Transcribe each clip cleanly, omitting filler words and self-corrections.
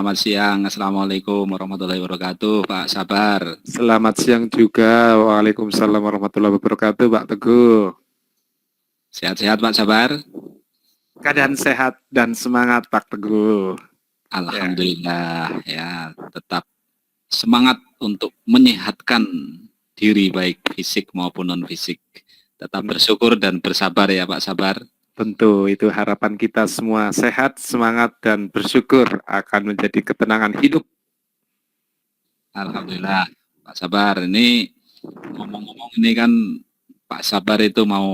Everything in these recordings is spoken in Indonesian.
selamat siang. Assalamualaikum warahmatullahi wabarakatuh, Pak Sabar. Selamat siang juga. Waalaikumsalam warahmatullahi wabarakatuh, Pak Teguh. Sehat-sehat, Pak Sabar? Keadaan sehat dan semangat, Pak Teguh. Alhamdulillah, ya tetap semangat untuk menyehatkan diri baik fisik maupun non fisik. Tetap bersyukur dan bersabar ya Pak Sabar. Tentu itu harapan kita semua, sehat, semangat dan bersyukur akan menjadi ketenangan hidup. Alhamdulillah, Pak Sabar. Ini ngomong-ngomong ini kan Pak Sabar itu mau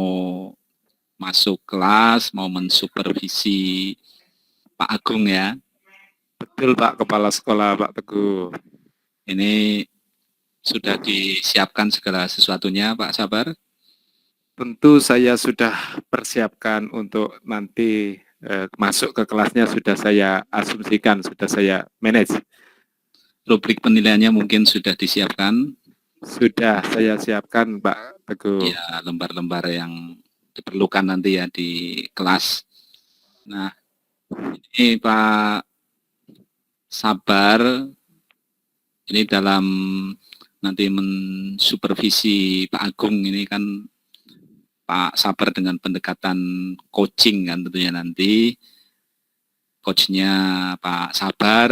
masuk kelas, mau mensupervisi Pak Agung ya. Betul Pak Kepala Sekolah, Pak Teguh. Ini sudah disiapkan segala sesuatunya Pak Sabar? Tentu saya sudah persiapkan untuk nanti masuk ke kelasnya, sudah saya asumsikan, sudah saya manage. Rubrik penilaiannya mungkin sudah disiapkan? Sudah saya siapkan Pak Teguh. Ya, lembar-lembar yang diperlukan nanti ya di kelas. Nah, ini Pak Sabar, ini dalam nanti mensupervisi Pak Agung ini kan Pak Sabar dengan pendekatan coaching kan tentunya nanti. Coachnya Pak Sabar,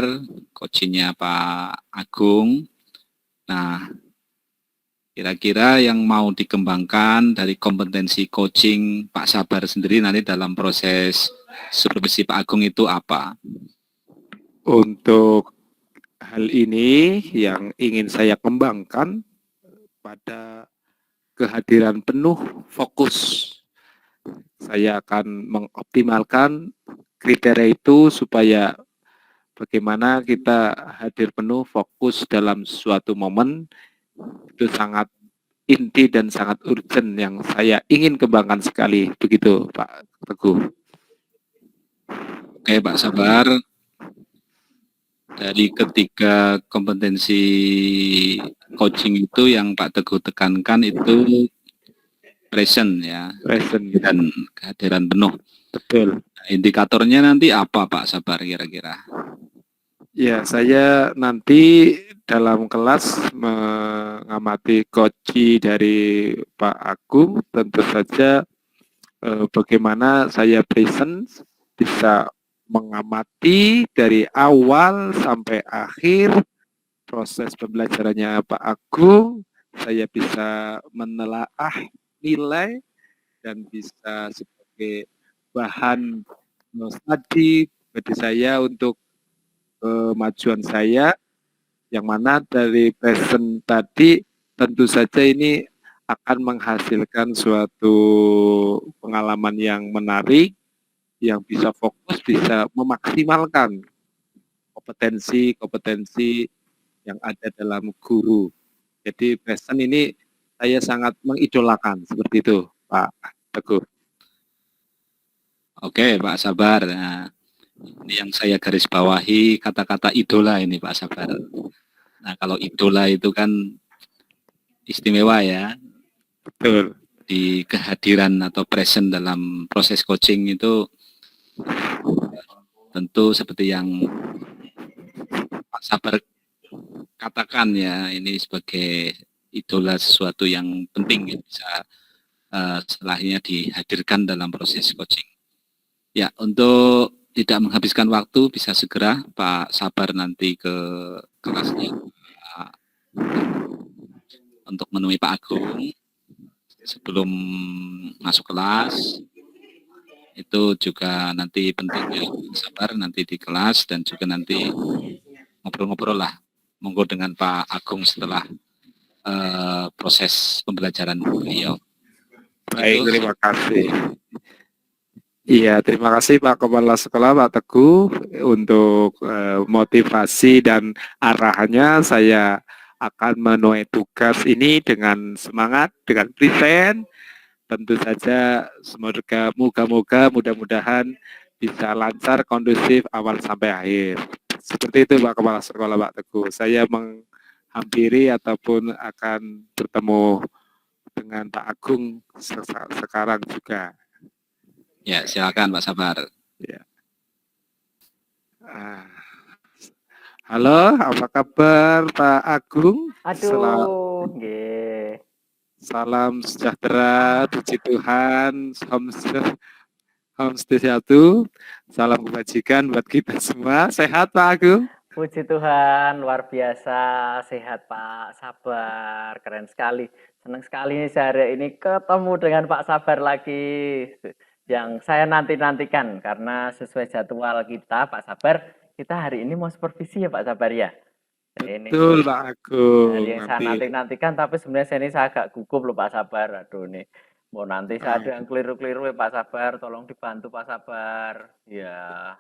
coachingnya Pak Agung. Nah, kira-kira yang mau dikembangkan dari kompetensi coaching Pak Sabar sendiri nanti dalam proses supervisi Pak Agung itu apa? Untuk hal ini yang ingin saya kembangkan pada kehadiran penuh fokus. Saya akan mengoptimalkan kriteria itu supaya bagaimana kita hadir penuh fokus dalam suatu momen itu sangat inti dan sangat urgent yang saya ingin kembangkan sekali. Begitu Pak Teguh. Oke Pak Sabar, dari ketiga kompetensi coaching itu yang Pak Teguh tekankan itu present ya, Present dan kehadiran penuh. Betul. Nah, indikatornya nanti apa Pak Sabar kira-kira? Ya, saya nanti dalam kelas mengamati coaching dari Pak Agung, tentu saja bagaimana saya present bisa mengamati dari awal sampai akhir proses pembelajarannya Pak Agung, saya bisa menelaah nilai dan bisa sebagai bahan studi bagi saya untuk kemajuan saya, yang mana dari present tadi tentu saja ini akan menghasilkan suatu pengalaman yang menarik, yang bisa fokus, bisa memaksimalkan kompetensi yang ada dalam guru. Jadi present ini saya sangat mengidolakan, seperti itu Pak Teguh. Oke Pak Sabar, nah, ini yang saya garis bawahi kata-kata idola ini Pak Sabar. Nah kalau idola itu kan istimewa ya. Betul. Di kehadiran atau present dalam proses coaching itu tentu seperti yang Pak Sabar katakan ya, ini sebagai idola sesuatu yang penting ya, bisa setelahnya dihadirkan dalam proses coaching. Ya, untuk tidak menghabiskan waktu, bisa segera Pak Sabar nanti ke kelasnya untuk menemui Pak Agung sebelum masuk kelas. Itu juga nanti pentingnya Sabar nanti di kelas dan juga nanti ngobrol-ngobrol lah monggo dengan Pak Agung setelah proses pembelajaran beliau. Baik, terima kasih. Iya, terima kasih Pak Kepala Sekolah, Pak Teguh, untuk motivasi dan arahannya. Saya akan menuai tugas ini dengan semangat, dengan present. Tentu saja semoga moga-moga mudah-mudahan bisa lancar, kondusif awal sampai akhir. Seperti itu Pak Kepala Sekolah, Pak Teguh. Saya menghampiri ataupun akan bertemu dengan Pak Agung sekarang juga. Ya, silakan Pak Sabar. Ya. Halo, apa kabar Pak Agung? Aduh, nggih. Salam sejahtera, puji Tuhan, Om Swastiastu, salam kebajikan buat kita semua. Sehat Pak Agung? Puji Tuhan, luar biasa, sehat Pak Sabar, keren sekali. Senang sekali nih sehari ini ketemu dengan Pak Sabar lagi. Yang saya nanti-nantikan karena sesuai jadwal kita, Pak Sabar, kita hari ini mau supervisi ya Pak Sabar ya. Ini Betul Pak hari Agung, yang saya nanti nanti-nantikan, tapi sebenarnya saya agak gugup loh Pak Sabar. Aduh nih, mau nanti saya ada yang keliru-keliru ya Pak Sabar, tolong dibantu Pak Sabar. Ya.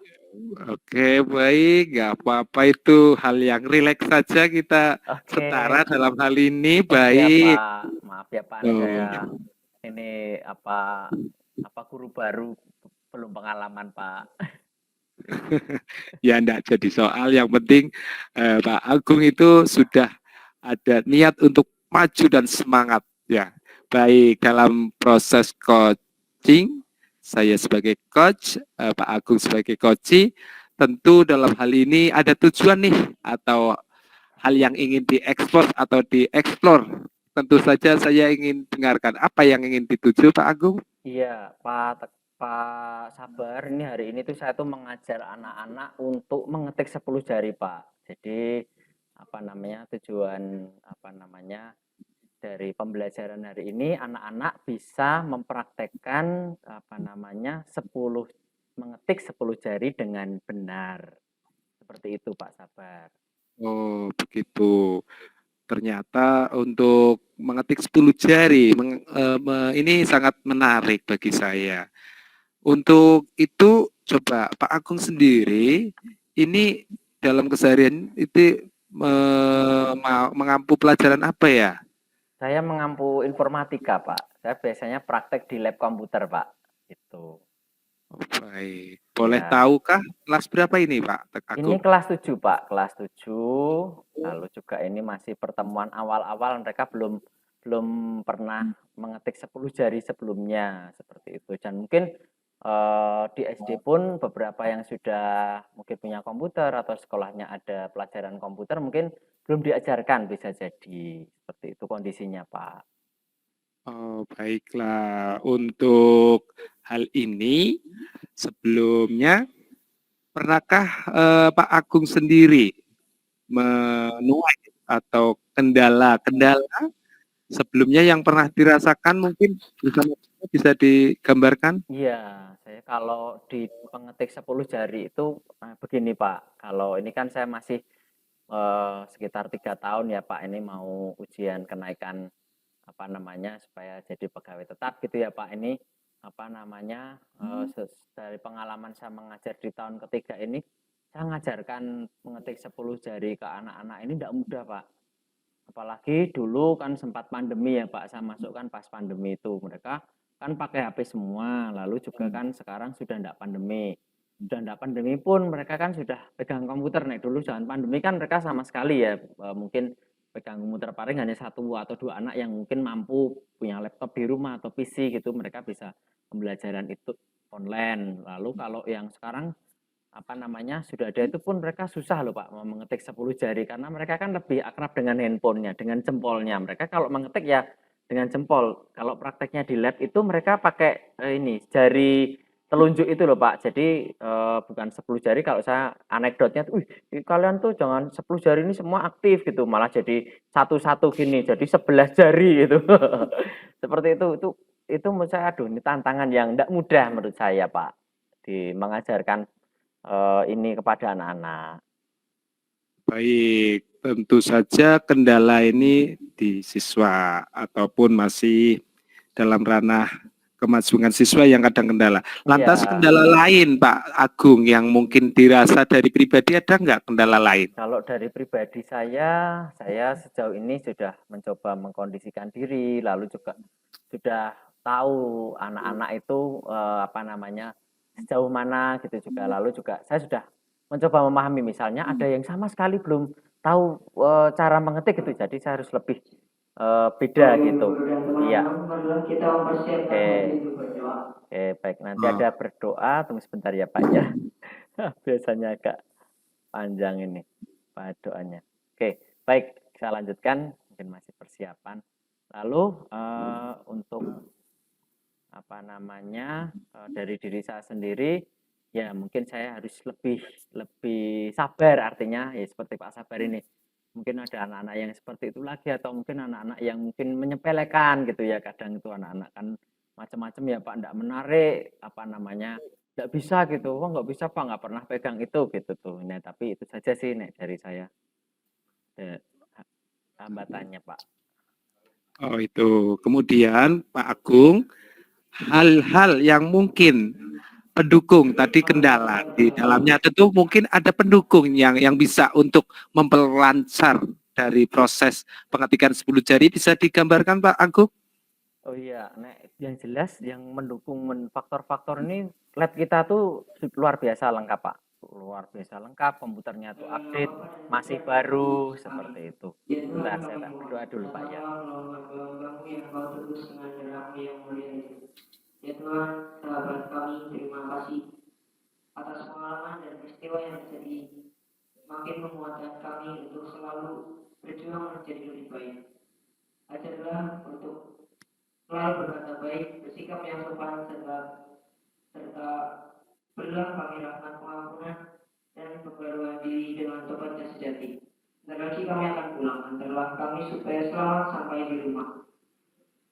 oke, baik, nggak apa-apa itu hal yang rileks saja kita setara Oke, dalam hal ini, iya baik. Pak. Maaf ya Pak, nih saya Oh, ini apa guru baru belum pengalaman Pak. ya enggak jadi soal, yang penting Pak Agung itu sudah ada niat untuk maju dan semangat ya. Baik dalam proses coaching, saya sebagai coach, Pak Agung sebagai coach, tentu dalam hal ini ada tujuan nih atau hal yang ingin diekspor atau dieksplor. Tentu saja saya ingin dengarkan apa yang ingin dituju Pak Agung. Iya, Pak Sabar, ini hari ini tuh saya tuh mengajar anak-anak untuk mengetik 10 jari, Pak. Jadi apa namanya tujuan apa namanya dari pembelajaran hari ini anak-anak bisa mempraktekkan apa namanya 10 mengetik 10 jari dengan benar. Seperti itu Pak Sabar. Oh, begitu. Ternyata untuk mengetik 10 jari ini sangat menarik bagi saya. Untuk itu coba Pak Agung sendiri ini dalam keseharian itu mengampu pelajaran apa ya? Saya mengampu informatika, Pak. Saya biasanya praktek di lab komputer, Pak. Itu. Oh, baik. Boleh Ya. tahukah kelas berapa ini Pak Ini Agung? kelas 7, Pak. Kelas 7. Lalu juga ini masih pertemuan awal-awal, mereka belum belum pernah mengetik 10 jari sebelumnya, seperti itu. Dan mungkin di SD pun beberapa yang sudah mungkin punya komputer atau sekolahnya ada pelajaran komputer mungkin belum diajarkan, bisa jadi seperti itu kondisinya, Pak. Oh, baiklah. Untuk hal ini sebelumnya pernahkah Pak Agung sendiri menuai atau kendala-kendala sebelumnya yang pernah dirasakan mungkin bisa digambarkan? Iya, saya kalau di pengetik 10 jari itu begini Pak, kalau ini kan saya masih sekitar 3 tahun ya Pak, ini mau ujian kenaikan apa namanya supaya jadi pegawai tetap gitu ya Pak. Ini apa namanya dari pengalaman saya mengajar di tahun ketiga ini, saya mengajarkan mengetik 10 jari ke anak-anak ini tidak mudah Pak. Apalagi dulu kan sempat pandemi ya Pak, saya masukkan pas pandemi itu. Mereka kan pakai HP semua, lalu juga kan sekarang sudah tidak pandemi. Sudah tidak pandemi pun mereka kan sudah pegang komputer. Nih dulu jangan pandemi kan mereka sama sekali ya mungkin pegang komputer, paling hanya 1 atau 2 anak yang mungkin mampu punya laptop di rumah atau PC gitu, mereka bisa pembelajaran itu online. Lalu kalau yang sekarang apa namanya sudah ada itu pun mereka susah loh Pak mau mengetik 10 jari karena mereka kan lebih akrab dengan handphonenya, dengan jempolnya. Mereka kalau mengetik ya dengan jempol. Kalau prakteknya di lab itu mereka pakai ini jari telunjuk itu loh Pak. Jadi bukan 10 jari, kalau saya anekdotnya tuh, kalian tuh jangan 10 jari ini semua aktif gitu, malah jadi satu-satu gini, jadi 11 jari gitu. Seperti itu menurut saya aduh ini tantangan yang tidak mudah menurut saya Pak di mengajarkan ini kepada anak-anak. Baik, tentu saja kendala ini di siswa ataupun masih dalam ranah kemajuan siswa yang kadang kendala. Iya, Lantas kendala lain Pak Agung yang mungkin dirasa dari pribadi ada nggak kendala lain? kalau dari pribadi saya sejauh ini sudah mencoba mengkondisikan diri, lalu juga sudah tahu anak-anak itu apa namanya sejauh mana gitu juga. Lalu juga saya sudah mencoba memahami, misalnya ada yang sama sekali belum tahu cara mengetik gitu, jadi saya harus lebih beda gitu. Iya. Oke. Oke, baik. Nanti Oh, ada berdoa, tunggu sebentar ya Pak ya. Biasanya agak panjang ini. Pak doanya. Oke, baik, saya lanjutkan, mungkin masih persiapan. Lalu untuk apa namanya dari diri saya sendiri, ya mungkin saya harus lebih lebih sabar, artinya ya seperti Pak Sabar ini. Mungkin ada anak-anak yang seperti itu lagi, atau mungkin anak-anak yang mungkin menyepelekan gitu ya, kadang itu anak-anak kan macam-macam ya Pak, enggak menarik, apa namanya, enggak bisa gitu, "Wah nggak bisa Pak, nggak pernah pegang itu," gitu tuh. Nah tapi itu saja sih nek dari saya, hambatannya Pak. Oh itu. Kemudian Pak Agung, hal-hal yang mungkin pendukung tadi kendala di dalamnya tentu mungkin ada pendukung yang bisa untuk memperlancar dari proses pengetikan 10 jari, bisa digambarkan Pak Agung? Oh iya, nek yang jelas yang mendukung faktor-faktor ini lab kita tuh luar biasa lengkap Pak. Luar biasa lengkap, komputernya tuh update, masih baru, seperti itu. Bentar, saya tak berdoa dulu Pak ya. Ya Tuhan, sahabat kami, terima kasih atas pengalaman dan peristiwa yang terjadi, makin menguatkan kami untuk selalu berjuang menjadi lebih baik. Ajarlah untuk selalu berkata baik, bersikap yang sopan, serta berilah kami rahmat pengampunan dan pembaruan diri dengan tobat yang sejati. Dan lagi kami akan pulang, antarlah kami supaya selamat sampai di rumah.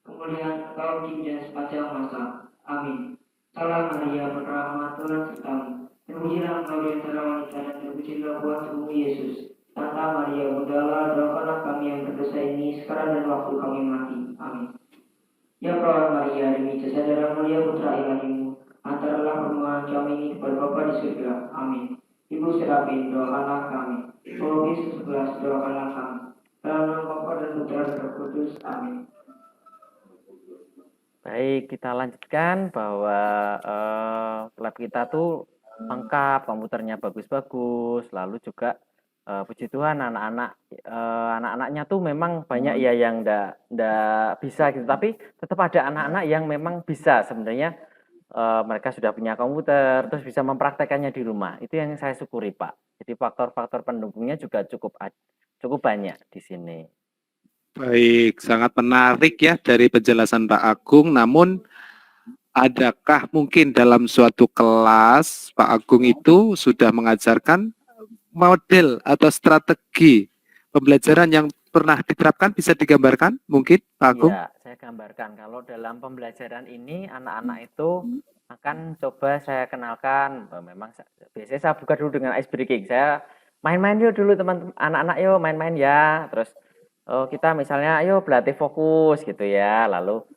Kemudian Engkau dinda sepanjang masa. Amin. Salam Maria, berrahmat Tuhan sertamu. Terpujilah Engkau di antara wanita dan terpujilah buah tubuhmu Yesus. Santa Maria, Bunda Allah, doakanlah kami yang berdosa ini sekarang dan waktu kami mati. Amin. Ya Perawan Maria, demi jasa darah mulia putra ilahimu, antarlah permohonan kami ini kepada Bapa di surga. Amin. Ibu Serapin, doakanlah kami. Oh Yesus 11, doakanlah kami. Dalam nama Bapa dan Putra dan Roh Kudus. Amin. Baik, kita lanjutkan bahwa lab kita tuh lengkap, komputernya bagus-bagus, lalu juga puji Tuhan anak-anaknya tuh memang banyak ya yang ndak bisa gitu, tapi tetap ada anak-anak yang memang bisa sebenarnya. Mereka sudah punya komputer, terus bisa mempraktekannya di rumah. Itu yang saya syukuri Pak. Jadi faktor-faktor pendukungnya juga cukup banyak di sini. Baik, sangat menarik ya dari penjelasan Pak Agung. Namun adakah mungkin dalam suatu kelas Pak Agung itu sudah mengajarkan model atau strategi pembelajaran yang pernah diterapkan, bisa digambarkan mungkin Pak Agung? Iya, saya gambarkan kalau dalam pembelajaran ini anak-anak itu akan coba saya kenalkan, memang biasanya saya buka dulu dengan ice breaking. Saya main-main yuk dulu teman-teman, anak-anak yuk main-main ya. Terus kita misalnya ayo berlatih fokus gitu ya. Lalu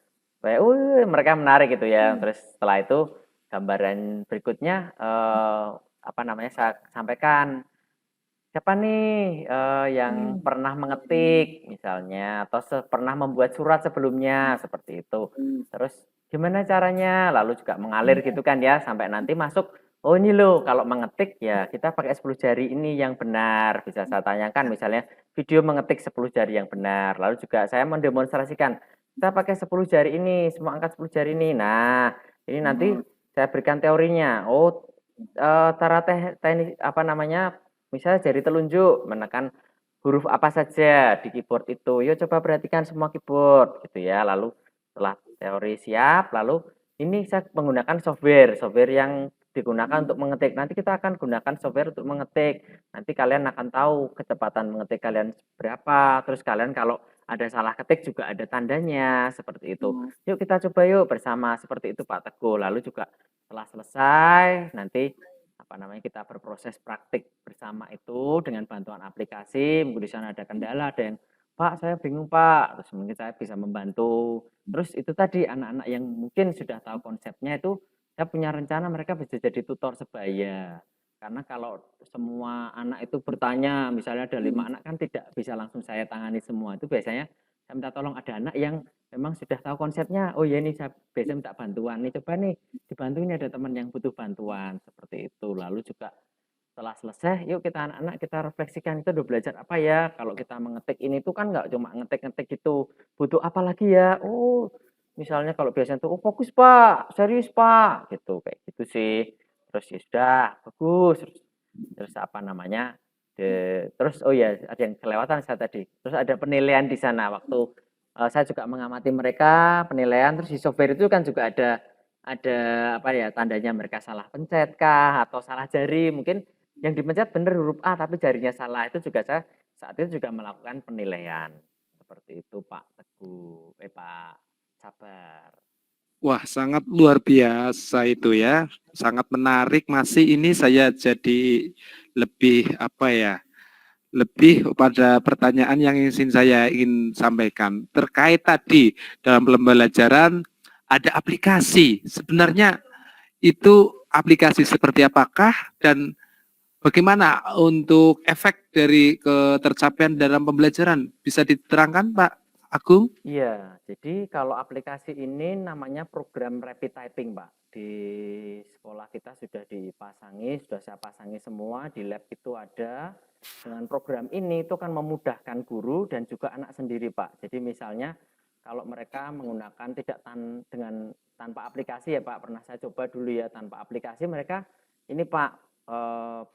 mereka menarik gitu ya. Terus setelah itu gambaran berikutnya apa namanya saya sampaikan, siapa nih yang pernah mengetik misalnya, atau pernah membuat surat sebelumnya seperti itu. Terus gimana caranya? Lalu juga mengalir gitu kan ya sampai nanti masuk. Oh ini loh, kalau mengetik ya kita pakai 10 jari ini yang benar. Bisa saya tanyakan misalnya video mengetik 10 jari yang benar. Lalu juga saya mendemonstrasikan kita pakai 10 jari ini, semua angkat 10 jari ini. Nah, ini nanti saya berikan teorinya. Oh, cara teknik apa namanya? Misalnya jari telunjuk menekan huruf apa saja di keyboard itu. Yuk coba perhatikan semua keyboard gitu ya. Lalu setelah teori siap, lalu ini saya menggunakan software yang digunakan untuk mengetik. Nanti kita akan gunakan software untuk mengetik. Nanti kalian akan tahu kecepatan mengetik kalian berapa. Terus kalian kalau ada salah ketik juga ada tandanya seperti itu. Yuk kita coba yuk bersama seperti itu Pak Teguh. Lalu juga setelah selesai nanti apa namanya kita berproses praktik bersama itu dengan bantuan aplikasi. Mungkin di sana ada kendala, ada yang Pak saya bingung Pak, terus mungkin saya bisa membantu. Terus itu tadi anak-anak yang mungkin sudah tahu konsepnya itu saya punya rencana mereka bisa jadi tutor sebaya. Karena kalau semua anak itu bertanya, misalnya ada 5 anak kan tidak bisa langsung saya tangani semua. Itu biasanya saya minta tolong ada anak yang memang sudah tahu konsepnya. Oh ya ini saya biasanya minta bantuan. Nih coba nih dibantu, ini ada teman yang butuh bantuan seperti itu. Lalu juga setelah selesai, yuk kita anak-anak kita refleksikan itu udah belajar apa ya. Kalau kita mengetik ini tuh kan nggak cuma ngetik-ngetik gitu, butuh apa lagi ya? Oh, misalnya kalau biasanya tuh, oh fokus Pak, serius Pak, gitu kayak gitu sih. Terus ya sudah bagus. Terus apa namanya Terus oh ya ada yang kelewatan saya tadi. Terus ada penilaian di sana waktu saya juga mengamati mereka penilaian. Terus di software itu kan juga ada apa ya tandanya mereka salah pencet kah atau salah jari mungkin yang dipencet benar huruf A tapi jarinya salah itu juga saya saat itu juga melakukan penilaian seperti itu Pak Teguh Pak Sabar. Wah, sangat luar biasa itu ya. Sangat menarik. Masih ini saya jadi lebih apa ya? Lebih pada pertanyaan yang saya ingin sampaikan terkait tadi dalam pembelajaran ada aplikasi. Sebenarnya itu aplikasi seperti apakah dan bagaimana untuk efek dari ketercapaian dalam pembelajaran? Bisa diterangkan Pak Agung? Iya, jadi kalau aplikasi ini namanya program rapid typing, Pak. Di sekolah kita sudah dipasangi, sudah saya pasangi semua, di lab itu ada. Dengan program ini itu kan memudahkan guru dan juga anak sendiri, Pak. Jadi misalnya kalau mereka menggunakan dengan tanpa aplikasi ya, Pak. Pernah saya coba dulu ya tanpa aplikasi mereka ini, Pak,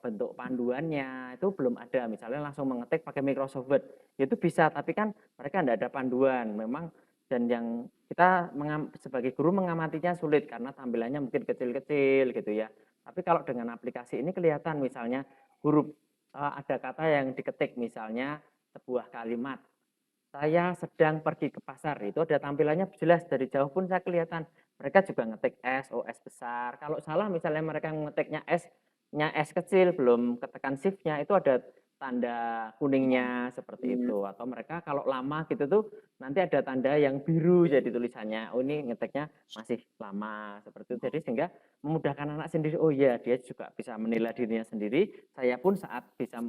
bentuk panduannya itu belum ada. Misalnya langsung mengetik pakai Microsoft Word. Itu bisa, tapi kan mereka tidak ada panduan memang dan yang kita sebagai guru mengamatinya sulit karena tampilannya mungkin kecil-kecil gitu ya. Tapi kalau dengan aplikasi ini kelihatan misalnya huruf ada kata yang diketik misalnya sebuah kalimat saya sedang pergi ke pasar itu ada tampilannya jelas dari jauh pun saya kelihatan mereka juga ngetik S, O, S besar. Kalau salah misalnya mereka ngetiknya S-nya S kecil belum ketekan shift-nya itu ada tanda kuningnya seperti itu atau mereka kalau lama gitu tuh nanti ada tanda yang biru jadi tulisannya oh ini ngetiknya masih lama seperti itu jadi sehingga memudahkan anak sendiri oh iya dia juga bisa menilai dirinya sendiri saya pun saat bisa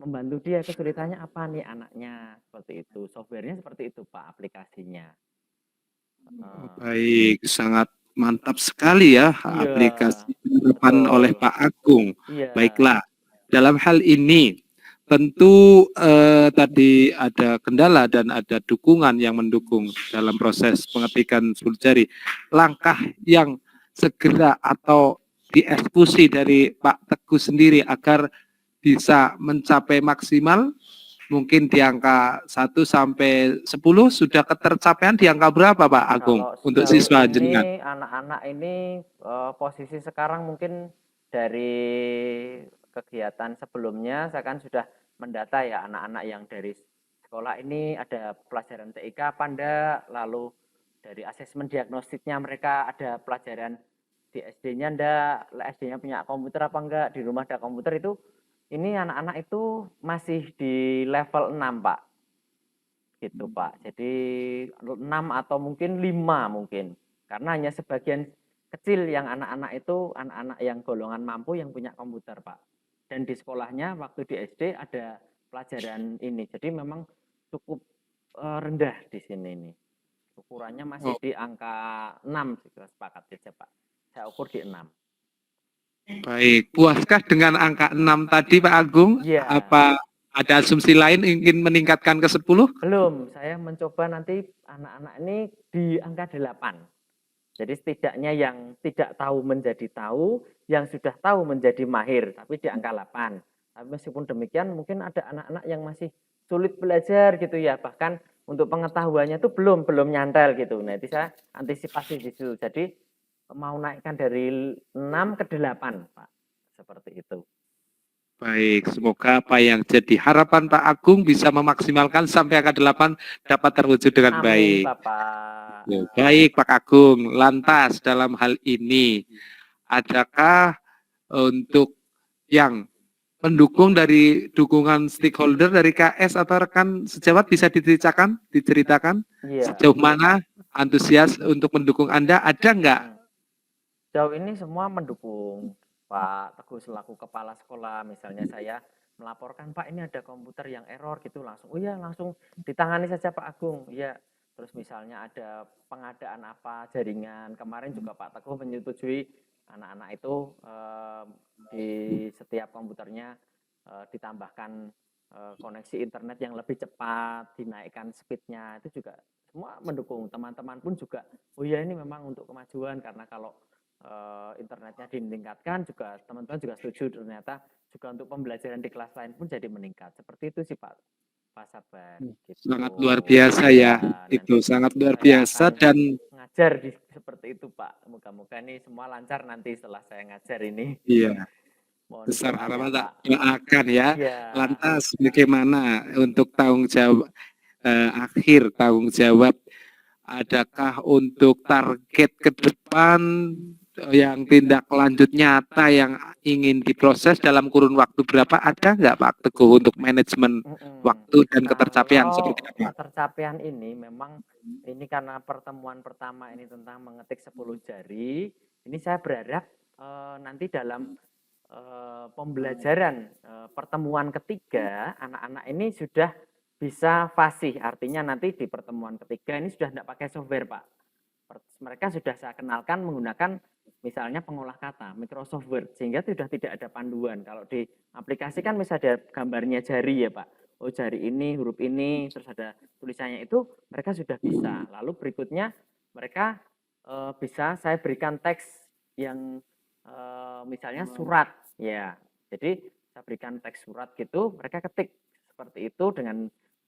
membantu dia kesulitannya apa nih anaknya seperti itu softwarenya seperti itu Pak aplikasinya. Baik, sangat mantap sekali ya Iya aplikasi penerapan oleh betul Pak Agung. iya Baiklah, dalam hal ini tentu tadi ada kendala dan ada dukungan yang mendukung dalam proses pengetikan suluk jari. Langkah yang segera atau dieksekusi dari Pak Teguh sendiri agar bisa mencapai maksimal mungkin di angka 1 sampai 10 sudah ketercapaian di angka berapa Pak Agung kalau untuk sejauh siswa jenengan? ini anak-anak ini posisi sekarang mungkin dari kegiatan sebelumnya saya kan sudah mendata ya anak-anak yang dari sekolah ini ada pelajaran TIK apa enggak lalu dari asesmen diagnostiknya mereka ada pelajaran di SD-nya enggak SD-nya punya komputer apa enggak di rumah ada komputer itu ini anak-anak itu masih di level 6 Pak gitu Pak. Jadi 6 atau mungkin 5 mungkin. Karena hanya sebagian kecil yang anak-anak itu anak-anak yang golongan mampu yang punya komputer Pak. Dan di sekolahnya waktu di SD ada pelajaran ini. Jadi memang cukup rendah di sini ini. Ukurannya masih Oh, di angka 6 kita sepakat saja Pak. Saya ukur di 6. baik, puaskah dengan angka 6 tadi Pak Agung? Iya. Apa ada asumsi lain ingin meningkatkan ke 10? Belum, saya mencoba nanti anak-anak ini di angka 8. Jadi setidaknya yang tidak tahu menjadi tahu, yang sudah tahu menjadi mahir, tapi di angka 8. Tapi meskipun demikian mungkin ada anak-anak yang masih sulit belajar gitu ya, bahkan untuk pengetahuannya itu belum nyantel gitu. Nah, itu saya antisipasi di situ. Jadi mau naikkan dari 6 ke 8, Pak. Seperti itu. Baik, semoga apa yang jadi harapan Pak Agung bisa memaksimalkan sampai angka 8 dapat terwujud dengan Amin, baik. Bapak. Ya, baik Pak Agung, lantas dalam hal ini adakah untuk yang pendukung dari dukungan stakeholder dari KS atau rekan sejawat bisa diceritakan Iya. sejauh mana antusias untuk mendukung Anda ada nggak? Sejauh ini semua mendukung Pak Teguh selaku kepala sekolah. Misalnya saya melaporkan Pak ini ada komputer yang error gitu langsung. Oh iya langsung ditangani saja Pak Agung. Iya. Terus misalnya ada pengadaan apa jaringan. Kemarin juga Pak Teguh menyetujui anak-anak itu di setiap komputernya ditambahkan koneksi internet yang lebih cepat, dinaikkan speednya itu juga semua mendukung. Teman-teman pun juga, oh ya ini memang untuk kemajuan karena kalau internetnya ditingkatkan juga teman-teman juga setuju ternyata juga untuk pembelajaran di kelas lain pun jadi meningkat. Seperti itu sih Pak Sabar gitu. Sangat luar biasa ya, itu Nanti sangat luar saya biasa akan dan ngajar seperti itu Pak. Moga-moga ini semua lancar nanti setelah saya ngajar ini. iya, Mohon besar doanya harapan tak Pak. doakan ya. Iya. Lantas bagaimana untuk tanggung jawab akhir tanggung jawab, adakah untuk target ke depan yang tindak lanjut nyata yang ingin diproses dalam kurun waktu berapa, ada nggak Pak Teguh untuk manajemen waktu dan ketercapaian seperti Kalau apa? ketercapaian ini memang ini karena pertemuan pertama ini tentang mengetik 10 jari, ini saya berharap nanti dalam pembelajaran pertemuan ketiga anak-anak ini sudah bisa fasih, artinya nanti di pertemuan ketiga ini sudah tidak pakai software Pak. Mereka sudah saya kenalkan menggunakan misalnya pengolah kata Microsoft Word, sehingga sudah tidak ada panduan. Kalau di aplikasi kan misalnya ada gambarnya jari ya Pak, oh jari ini, huruf ini, terus ada tulisannya, itu mereka sudah bisa. Lalu berikutnya mereka bisa saya berikan teks yang misalnya surat ya, jadi saya berikan teks surat gitu, mereka ketik seperti itu dengan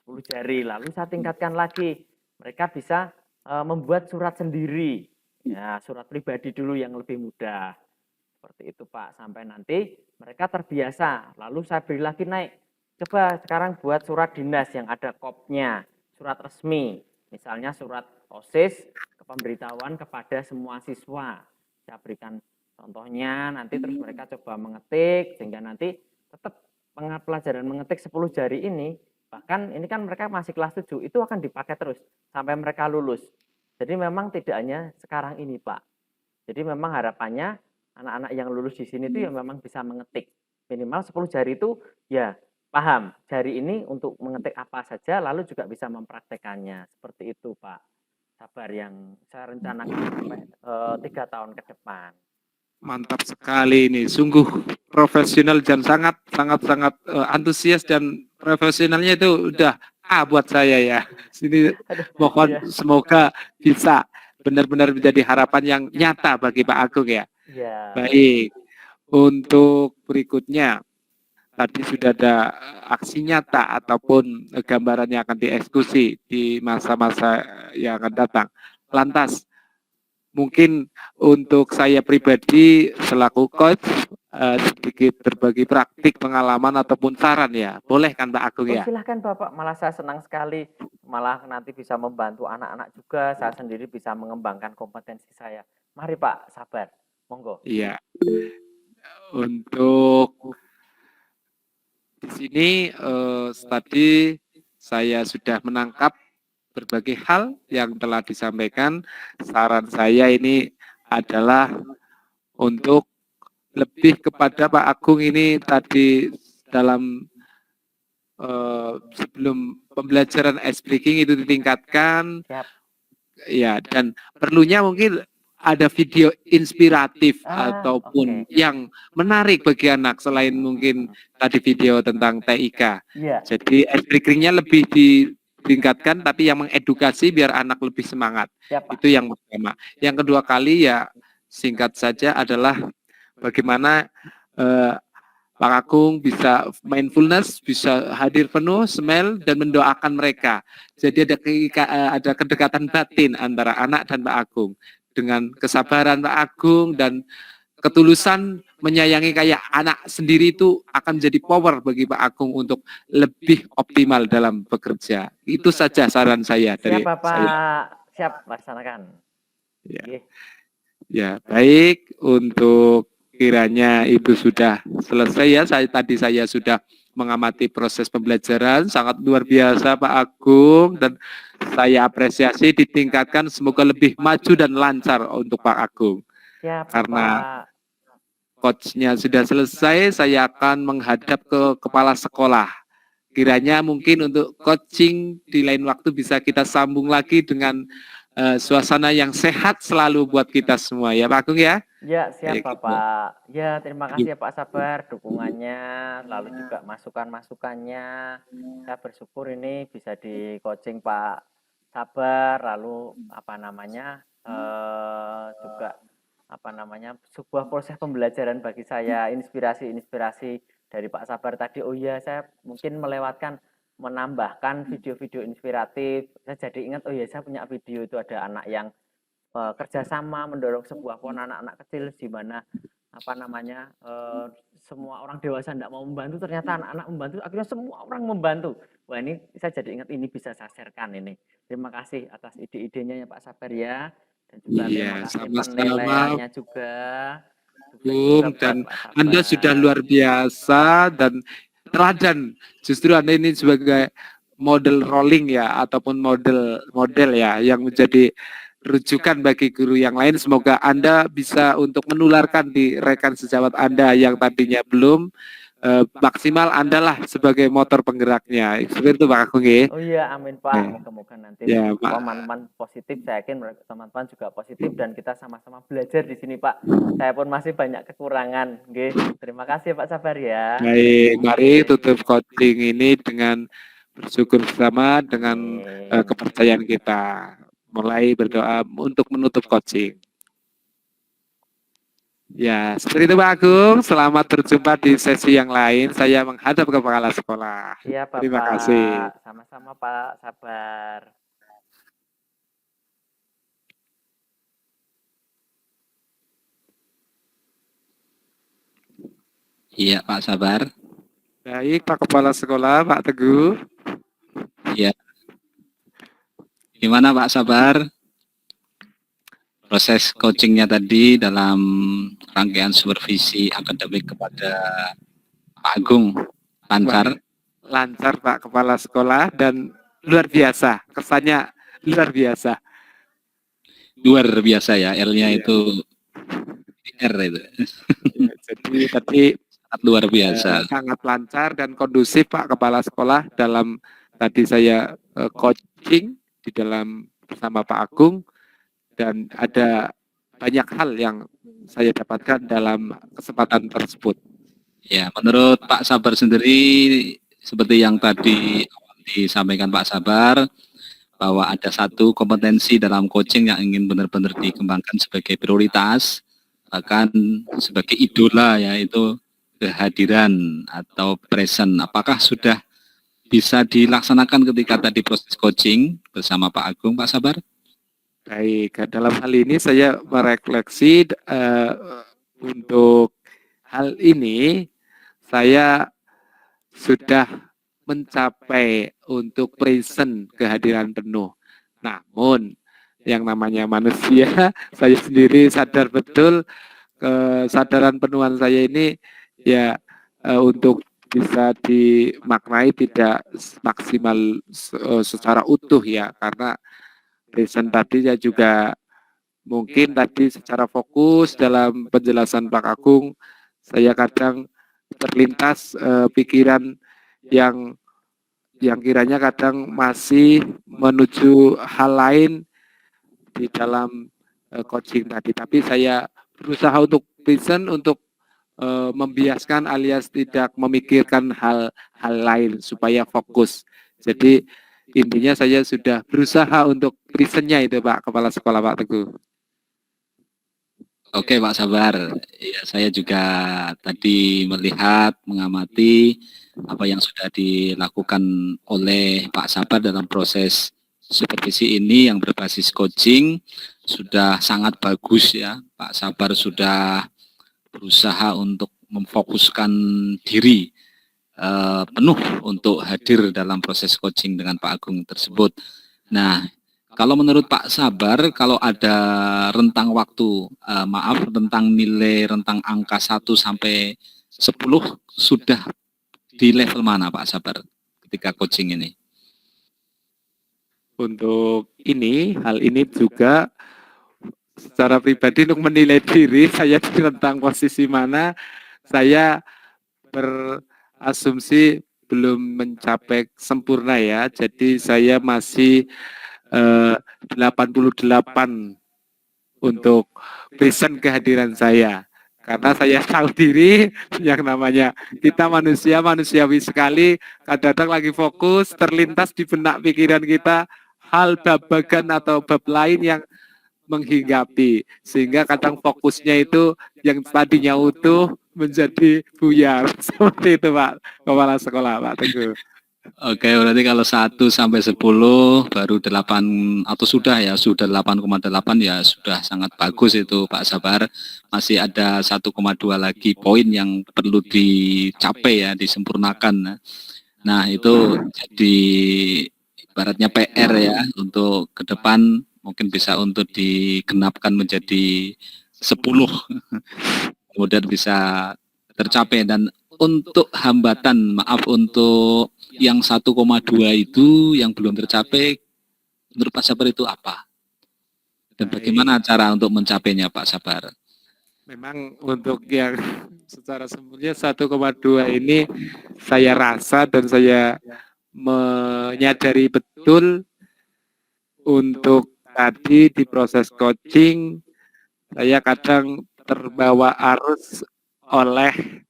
10 jari, lalu saya tingkatkan lagi, mereka bisa membuat surat sendiri, ya surat pribadi dulu yang lebih mudah, seperti itu Pak, sampai nanti mereka terbiasa, lalu saya beri lagi naik, coba sekarang buat surat dinas yang ada kopnya, surat resmi, misalnya surat OSIS, pemberitahuan kepada semua siswa, saya berikan contohnya, nanti terus mereka coba mengetik, sehingga nanti tetap pelajaran mengetik 10 jari ini, bahkan ini kan mereka masih kelas 7, itu akan dipakai terus sampai mereka lulus. Jadi memang tidak hanya sekarang ini Pak. Jadi memang harapannya anak-anak yang lulus di sini itu ya memang bisa mengetik. Minimal 10 jari itu ya paham. Jari ini untuk mengetik apa saja, lalu juga bisa mempraktekannya. Seperti itu Pak Sabar yang saya rencanakan sampai 3 tahun ke depan. Mantap sekali ini, sungguh profesional dan sangat antusias, dan profesionalnya itu udah buat saya ya. Sini mohon semoga bisa benar-benar menjadi harapan yang nyata bagi Pak Agung ya. Ya. Baik, untuk berikutnya tadi sudah ada aksi nyata ataupun gambaran yang akan dieksekusi di masa-masa yang akan datang. Lantas mungkin untuk saya pribadi selaku coach sedikit berbagi praktik pengalaman ataupun saran ya, boleh kan Pak Agung ya? Silahkan Bapak, malah saya senang sekali, malah nanti bisa membantu anak-anak juga, saya sendiri bisa mengembangkan kompetensi saya. Mari Pak Sabar, monggo. Iya, untuk di sini tadi saya sudah menangkap berbagai hal yang telah disampaikan. Saran saya ini adalah untuk lebih kepada Pak Agung ini tadi dalam sebelum pembelajaran ice breaking itu ditingkatkan. Siap. Ya, dan perlunya mungkin ada video inspiratif ataupun yang menarik bagi anak selain mungkin tadi video tentang TIK. Ya. Jadi ice breaking-nya lebih ditingkatkan tapi yang mengedukasi biar anak lebih semangat. Siap, Pak. Itu yang pertama. Yang kedua kali ya singkat saja adalah bagaimana Pak Agung bisa mindfulness, bisa hadir penuh, smile, dan mendoakan mereka. Jadi ada kedekatan batin antara anak dan Pak Agung. Dengan kesabaran Pak Agung dan ketulusan menyayangi kayak anak sendiri itu akan menjadi power bagi Pak Agung untuk lebih optimal dalam bekerja. Itu saja saran saya dari Siap, Bapak. saya. Siap, laksanakan. Ya. Ya, baik, untuk kiranya itu sudah selesai ya. Saya sudah mengamati proses pembelajaran sangat luar biasa Pak Agung, dan saya apresiasi ditingkatkan, semoga lebih maju dan lancar untuk Pak Agung. Siap, karena Pak. coachnya sudah selesai, saya akan menghadap ke kepala sekolah. Kiranya mungkin untuk coaching di lain waktu bisa kita sambung lagi dengan suasana yang sehat selalu buat kita semua ya Pak Agung ya. Ya, siap Bapak. Ya, terima kasih ya Pak Sabar dukungannya, lalu juga masukan-masukannya. Saya bersyukur ini bisa di coaching Pak Sabar, lalu juga sebuah proses pembelajaran bagi saya, inspirasi-inspirasi dari Pak Sabar tadi, oh iya saya mungkin menambahkan video-video inspiratif. Saya jadi ingat, oh iya saya punya video itu ada anak yang kerjasama mendorong sebuah pohon anak-anak kecil di mana semua orang dewasa tidak mau membantu, ternyata anak-anak membantu, akhirnya semua orang membantu. Wah ini saya jadi ingat, ini bisa saya sharekan ini. Terima kasih atas ide-idenya ya Pak Sabar ya, dan juga terima kasih sama-sama, penilaiannya juga. Bung, dan Anda sudah luar biasa dan teladan. Justru Anda ini sebagai model rolling ya, ataupun model ya, yang menjadi rujukan bagi guru yang lain. Semoga Anda bisa untuk menularkan di rekan sejawat Anda yang tadinya belum maksimal. Anda lah sebagai motor penggeraknya. Seperti itu Pak Agung ya. Oh iya, amin Pak. Moga-moga nanti Ya, teman-teman positif. Saya yakin teman-teman juga positif dan kita sama-sama belajar di sini Pak. Saya pun masih banyak kekurangan. Oke, terima kasih Pak Sabar ya. Baik, mari tutup coaching ini dengan bersyukur bersama dengan kepercayaan kita. Mulai berdoa untuk menutup coaching. Ya, seperti itu Pak Agung. Selamat berjumpa di sesi yang lain. Saya menghadap ke kepala sekolah. Iya Pak. Terima kasih. Sama-sama Pak Sabar. Iya Pak Sabar. Baik Pak Kepala Sekolah, Pak Teguh. Iya. Gimana Pak Sabar? Proses coachingnya tadi dalam rangkaian supervisi akademik kepada Pak Agung lancar? Lancar Pak Kepala Sekolah dan luar biasa. Kesannya luar biasa. Luar biasa ya, L-nya itu R itu. Jadi tadi sangat luar biasa. Sangat lancar dan kondusif Pak Kepala Sekolah dalam tadi saya coaching di dalam bersama Pak Agung, dan ada banyak hal yang saya dapatkan dalam kesempatan tersebut. Ya, menurut Pak Sabar sendiri seperti yang tadi disampaikan Pak Sabar, bahwa ada satu kompetensi dalam coaching yang ingin benar-benar dikembangkan sebagai prioritas, bahkan sebagai idola, yaitu kehadiran atau present. Apakah sudah bisa dilaksanakan ketika tadi proses coaching bersama Pak Agung, Pak Sabar? Baik, dalam hal ini saya merefleksi untuk hal ini saya sudah mencapai untuk present kehadiran penuh. Namun yang namanya manusia, saya sendiri sadar betul kesadaran penuhan saya ini ya untuk bisa dimaknai tidak maksimal secara utuh ya, karena present tadi saya juga mungkin tadi secara fokus dalam penjelasan Pak Agung, saya kadang terlintas pikiran yang kiranya kadang masih menuju hal lain di dalam coaching tadi. Tapi saya berusaha untuk present, untuk membiaskan alias tidak memikirkan hal lain supaya fokus. Jadi intinya saya sudah berusaha untuk presentnya itu Pak Kepala Sekolah, Pak Teguh. Oke Pak Sabar, ya, saya juga tadi melihat, mengamati apa yang sudah dilakukan oleh Pak Sabar dalam proses supervisi ini yang berbasis coaching. Sudah sangat bagus ya, Pak Sabar sudah berusaha untuk memfokuskan diri penuh untuk hadir dalam proses coaching dengan Pak Agung tersebut. Nah, kalau menurut Pak Sabar, kalau ada rentang waktu, rentang nilai, rentang angka 1 sampai 10 sudah di level mana Pak Sabar ketika coaching ini? Untuk hal ini juga secara pribadi untuk menilai diri saya di rentang posisi mana, saya berasumsi belum mencapai sempurna ya. Jadi saya masih 88 untuk present kehadiran saya. Karena saya tahu diri yang namanya kita manusiawi sekali, kadang-kadang lagi fokus, terlintas di benak pikiran kita hal babagan atau bab lain yang menghinggapi, sehingga kadang fokusnya itu yang tadinya utuh menjadi buyar. Seperti itu Pak Kepala Sekolah, Pak Teguh. Oke, berarti kalau 1 sampai 10 baru 8 atau sudah 8,8 ya sudah sangat bagus itu Pak Sabar. Masih ada 1,2 lagi poin yang perlu dicapai ya, disempurnakan. Nah, itu jadi ibaratnya PR ya untuk ke depan mungkin bisa untuk digenapkan menjadi 10. Kemudian bisa tercapai. Dan untuk hambatan, maaf, untuk yang 1,2 itu yang belum tercapai, menurut Pak Sabar itu apa? Dan bagaimana cara untuk mencapainya Pak Sabar? Memang untuk yang secara sempurna 1,2 ini saya rasa dan saya menyadari betul untuk tadi di proses coaching saya kadang terbawa arus oleh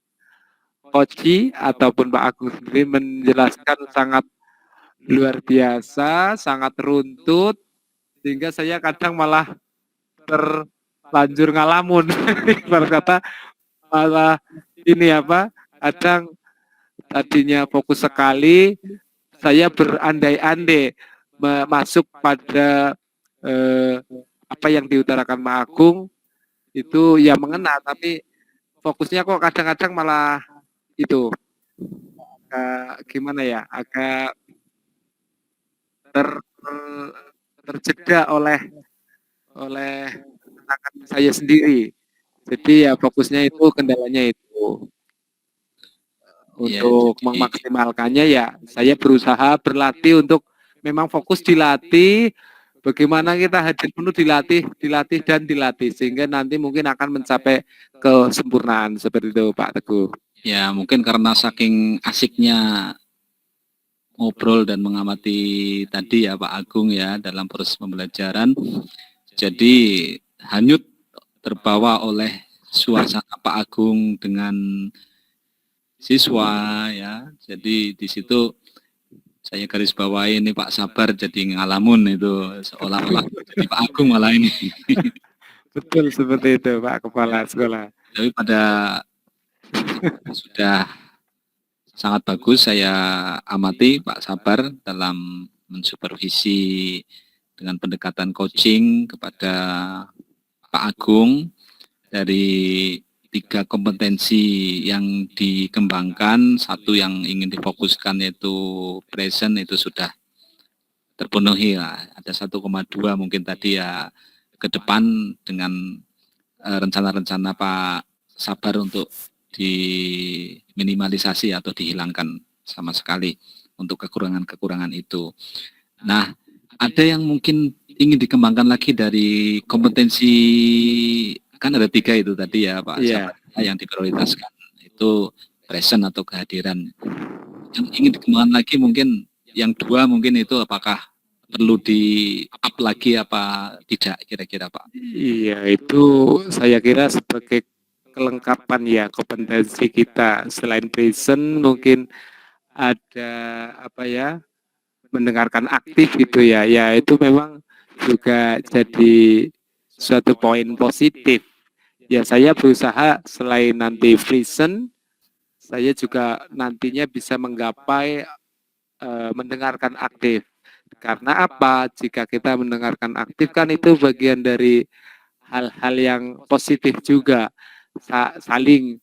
Koci ataupun Pak Agung sendiri menjelaskan sangat luar biasa, sangat runtut, sehingga saya kadang malah terlanjur ngalamun. Berkata malah ini apa, kadang tadinya fokus sekali, saya berandai-andai masuk pada apa yang diutarakan Pak Agung, itu ya mengena, tapi fokusnya kok kadang-kadang malah itu gimana ya, agak terjeda oleh saya sendiri. Jadi ya fokusnya itu, kendalanya itu untuk memaksimalkannya ya saya berusaha berlatih untuk memang fokus dilatih. Bagaimana kita hadir penuh dilatih sehingga nanti mungkin akan mencapai kesempurnaan seperti itu Pak Teguh. Ya mungkin karena saking asiknya ngobrol dan mengamati tadi ya Pak Agung ya dalam proses pembelajaran, jadi hanyut terbawa oleh suasana Pak Agung dengan siswa ya. Jadi di situ saya garis bawahi ini Pak Sabar jadi ngalamun itu, seolah-olah jadi Pak Agung malah ini. Betul seperti itu Pak Kepala Sekolah. Tapi pada sudah sangat bagus saya amati Pak Sabar dalam mensupervisi dengan pendekatan coaching kepada Pak Agung. Dari 3 kompetensi yang dikembangkan, 1 yang ingin difokuskan yaitu present, itu sudah terpenuhi lah. Ada 1,2 mungkin tadi ya ke depan dengan rencana-rencana Pak Sabar untuk diminimalisasi atau dihilangkan sama sekali untuk kekurangan-kekurangan itu. Nah, ada yang mungkin ingin dikembangkan lagi dari kompetensi, kan ada 3 itu tadi ya Pak Sabar, yang diprioritaskan itu present atau kehadiran. Yang ingin dikembangkan lagi mungkin yang 2 mungkin itu apakah perlu di up lagi apa tidak kira-kira Pak? Iya, itu saya kira sebagai kelengkapan ya kompetensi kita. Selain present mungkin ada apa ya, mendengarkan aktif gitu ya. Ya itu memang juga jadi suatu poin positif. Ya saya berusaha selain nanti present, saya juga nantinya bisa menggapai mendengarkan aktif. Karena apa? Jika kita mendengarkan aktif kan itu bagian dari hal-hal yang positif juga. Saling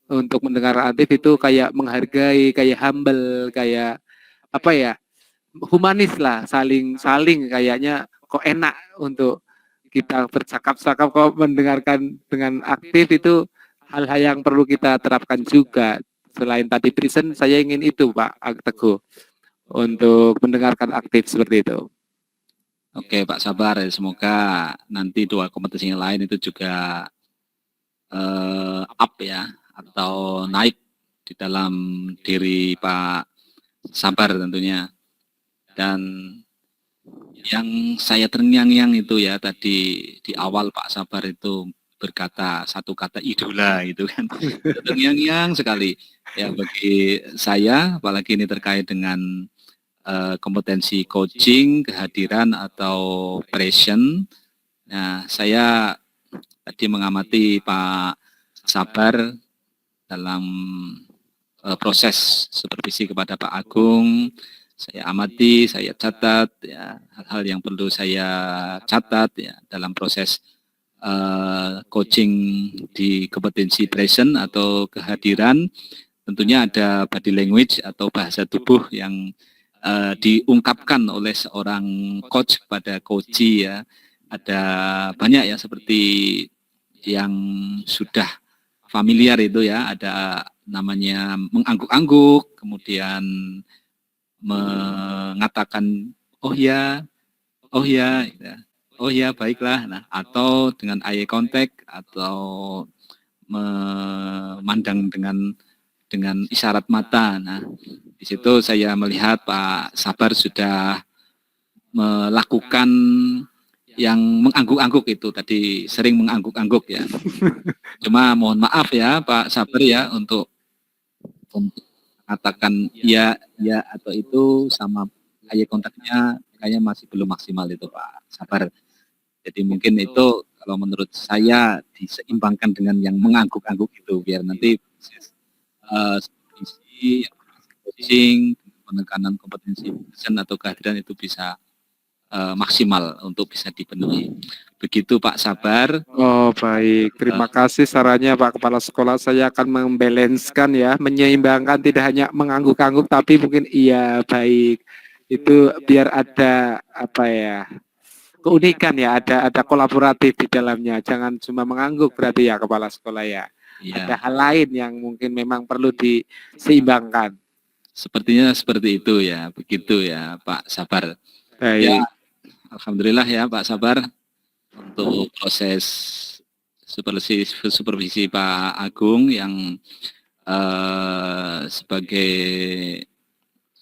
untuk mendengar aktif itu kayak menghargai, kayak humble, kayak apa ya? Humanis lah, saling kayaknya kok enak untuk kita bercakap-cakap, kok mendengarkan dengan aktif itu hal-hal yang perlu kita terapkan juga. Selain tadi present, saya ingin itu Pak Teguh, untuk mendengarkan aktif seperti itu. Oke Pak Sabar, semoga nanti 2 kompetensi yang lain itu juga up ya, atau naik di dalam diri Pak Sabar tentunya. Dan yang saya terngiang-ngiang itu ya tadi di awal Pak Sabar itu berkata 1 kata idola itu kan. Terngiang-ngiang sekali ya bagi saya, apalagi ini terkait dengan kompetensi coaching, kehadiran atau present. Nah, saya tadi mengamati Pak Sabar dalam proses supervisi kepada Pak Agung. Saya amati, saya catat ya hal-hal yang perlu saya catat ya dalam proses coaching di kompetensi present atau kehadiran. Tentunya ada body language atau bahasa tubuh yang diungkapkan oleh seorang coach pada coachee ya. Ada banyak ya seperti yang sudah familiar itu ya, ada namanya mengangguk-angguk, kemudian mengatakan oh ya, ya. Oh ya baiklah. Nah, atau dengan eye contact atau memandang dengan isyarat mata. Nah, di situ saya melihat Pak Sabar sudah melakukan yang mengangguk-angguk itu tadi, sering mengangguk-angguk ya. Cuma mohon maaf ya Pak Sabar ya untuk katakan ya atau itu sama eye kontaknya kayaknya masih belum maksimal itu Pak Sabar. Jadi mungkin itu kalau menurut saya diseimbangkan dengan yang mengangguk-angguk itu biar nanti proses supervisi, coaching, penekanan kompetensi present atau kehadiran itu bisa maksimal untuk bisa dipenuhi. Begitu Pak Sabar. Oh baik, terima kasih sarannya Pak Kepala Sekolah. Saya akan membalanskan ya, menyeimbangkan, tidak hanya mengangguk-angguk tapi mungkin iya baik. Itu biar ada apa ya, keunikan ya, ada kolaboratif di dalamnya. Jangan cuma mengangguk berarti ya Kepala Sekolah ya. Ada hal lain yang mungkin memang perlu diseimbangkan. Sepertinya seperti itu ya, begitu ya Pak Sabar. Baik. Ya, alhamdulillah ya Pak Sabar untuk proses supervisi Pak Agung yang sebagai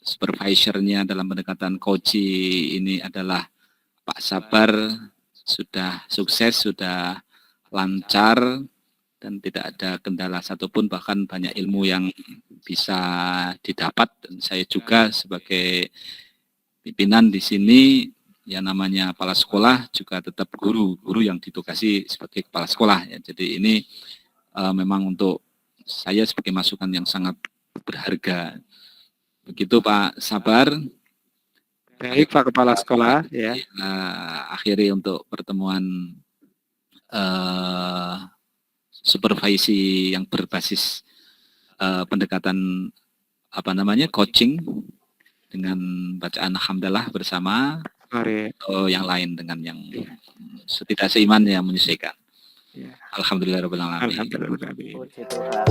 supervisornya dalam pendekatan coaching ini adalah Pak Sabar, sudah sukses, sudah lancar dan tidak ada kendala satupun, bahkan banyak ilmu yang bisa didapat. Dan saya juga sebagai pimpinan di sini, ya namanya kepala sekolah juga tetap guru yang ditugasi sebagai kepala sekolah ya. Jadi ini memang untuk saya sebagai masukan yang sangat berharga. Begitu Pak Sabar. Baik Pak Kepala Sekolah ya. Akhiri untuk pertemuan supervisi yang berbasis pendekatan coaching dengan bacaan hamdalah bersama. Mari. Atau yang lain dengan yang tidak seiman yang menyesuaikan. Ya. Alhamdulillahirabbil alamin. Alhamdulillah. Puji Tuhan.